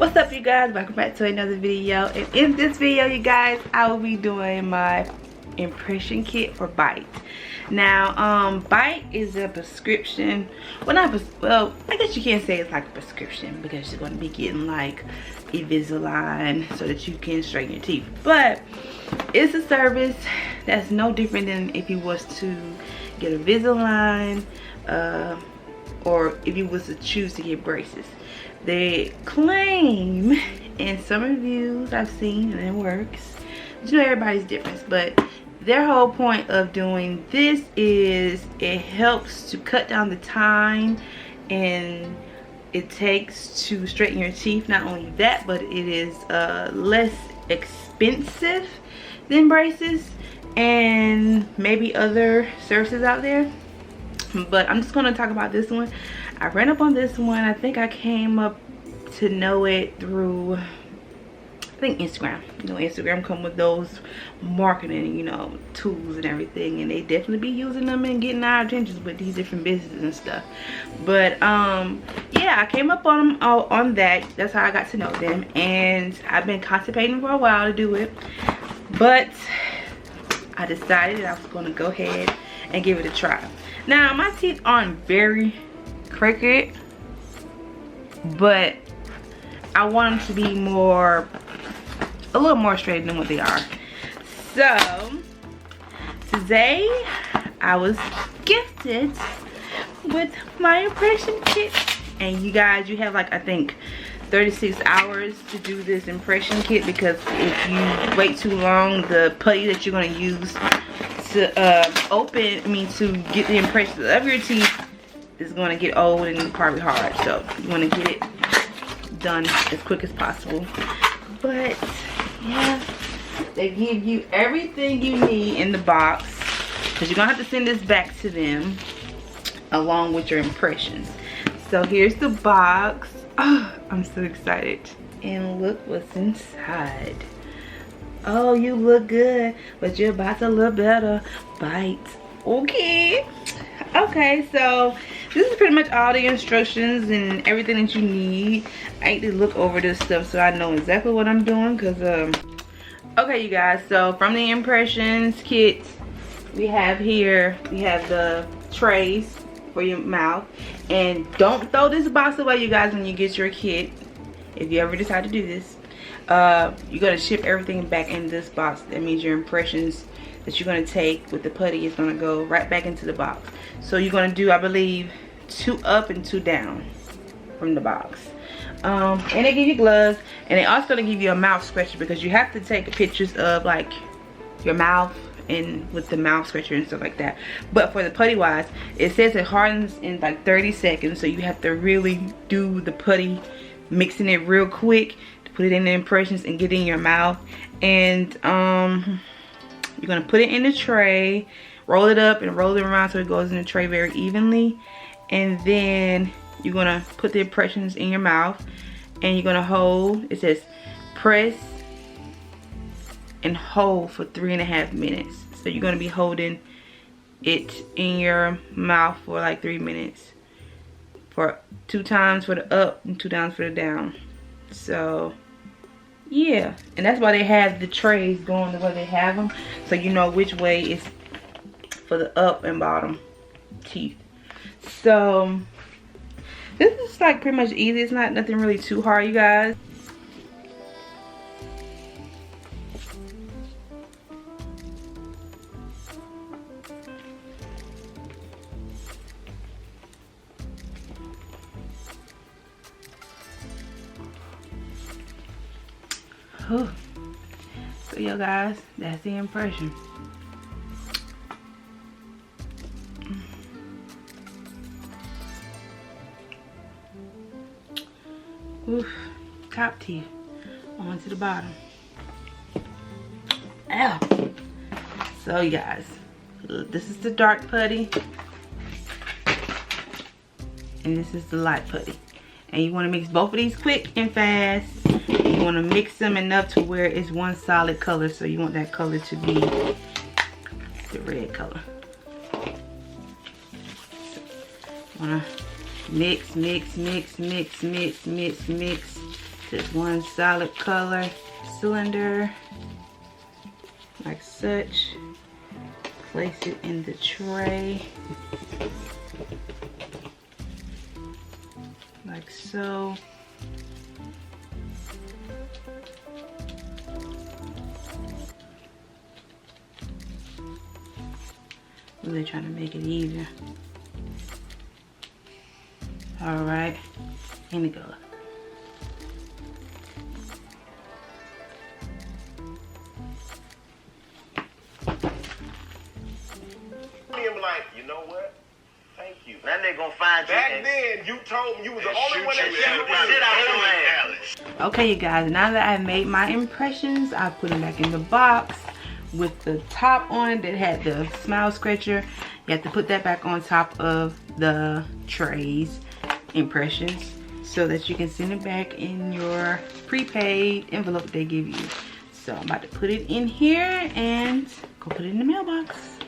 What's up, you guys? Welcome back to another video. And in this video, you guys, I will be doing my impression kit for Byte. Now Byte is a prescription. Well, I guess you can't say it's like a prescription because you're going to be getting like Invisalign so that you can straighten your teeth, but it's a service that's no different than if you was to get a Invisalign or if you was to choose to get braces. They claim in some reviews I've seen, and it works, you know, everybody's different, but their whole point of doing this is it helps to cut down the time and it takes to straighten your teeth. Not only that, but it is less expensive than braces and maybe other services out there. But I'm just going to talk about this one. I ran up on this one. I think I came up to know it through, I think, Instagram. You know, Instagram come with those marketing, you know, tools and everything, and they definitely be using them and getting our attention with these different businesses and stuff. But yeah, I came up on them on that. That's how I got to know them, and I've been contemplating for a while to do it, but I decided I was going to go ahead and give it a try. Now, my teeth aren't very crooked, but I want them to be a little more straight than what they are. So today I was gifted with my impression kit, and you guys, you have like, I think 36 hours to do this impression kit, because if you wait too long, the putty that you're going to use to to get the impressions of your teeth is going to get old and probably hard. So you want to get it done as quick as possible. But yeah, they give you everything you need in the box, because you're gonna have to send this back to them along with your impressions. So here's the box. Oh, I'm so excited. And look what's inside. Oh, you look good, but you're about to look better. Byte. Okay, so this is pretty much all the instructions and everything that you need. I need to look over this stuff so I know exactly what I'm doing, because okay, you guys, so from the impressions kit, we have the trays for your mouth. And don't throw this box away, you guys, when you get your kit. If you ever decide to do this, you're gonna ship everything back in this box. That means your impressions that you're gonna take with the putty is gonna go right back into the box. So you're gonna do, I believe, 2 up and 2 down from the box. And they give you gloves, and they also gonna give you a mouth scratcher, because you have to take pictures of like your mouth and with the mouth scratcher and stuff like that. But for the putty wise, it says it hardens in like 30 seconds, so you have to really do the putty, mixing it real quick to put it in the impressions and get it in your mouth. And you're gonna put it in the tray, roll it up and roll it around so it goes in the tray very evenly, and then you're gonna put the impressions in your mouth, and you're gonna hold, it says press and hold for 3.5 minutes. So you're gonna be holding it in your mouth for like 3 minutes, for 2 times for the up and 2 times for the down. So yeah, and that's why they have the trays going the way they have them, so you know which way is for the up and bottom teeth. So this is like pretty much easy. It's not nothing really too hard, you guys. Whew. So yo guys, that's the impression. Oof, top teeth onto the bottom. Ow. So you guys, this is the dark putty and this is the light putty, and you want to mix both of these quick and fast. You want to mix them enough to where it's one solid color, so you want that color to be the red color. Want to mix, mix, mix, mix, mix, mix, mix, Just one solid color cylinder, like such. Place it in the tray, like so. Really trying to make it even. All right, in it goes. Like, you know what? Thank you. Now they gonna find you. Back then, you told me you was the only one that shit out. Okay, you guys, now that I've made my impressions, I put them back in the box with the top on it that had the smile scratcher. You have to put that back on top of the trays impressions so that you can send it back in your prepaid envelope they give you. So I'm about to put it in here and go put it in the mailbox.